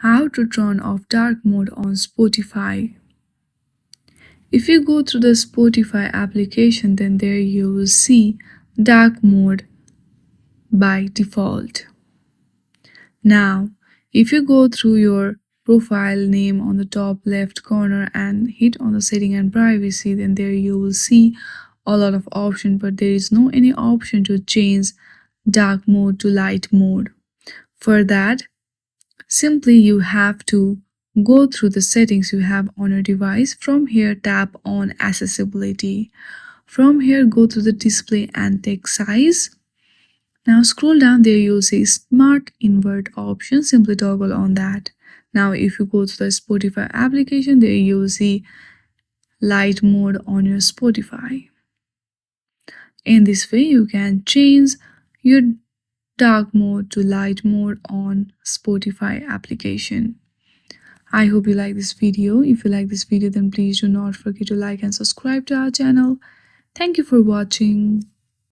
how to turn off dark mode on Spotify. If you go through the Spotify application, then there you will see dark mode by default. Now, if you go through your profile name on the top left corner and hit on the setting and privacy, then there you will see a lot of options, but there is no any option to change dark mode to light mode. For that, simply you have to go through the settings you have on your device. From here, tap on accessibility. From here, go to the display and text size. Now scroll down, there you'll see smart invert option. Simply toggle on that. Now if you go to the Spotify application, there you'll see light mode on your Spotify. In this way, you can change your dark mode to light mode on Spotify application. I hope you like this video. If you like this video, then please do not forget to like and subscribe to our channel. Thank you for watching.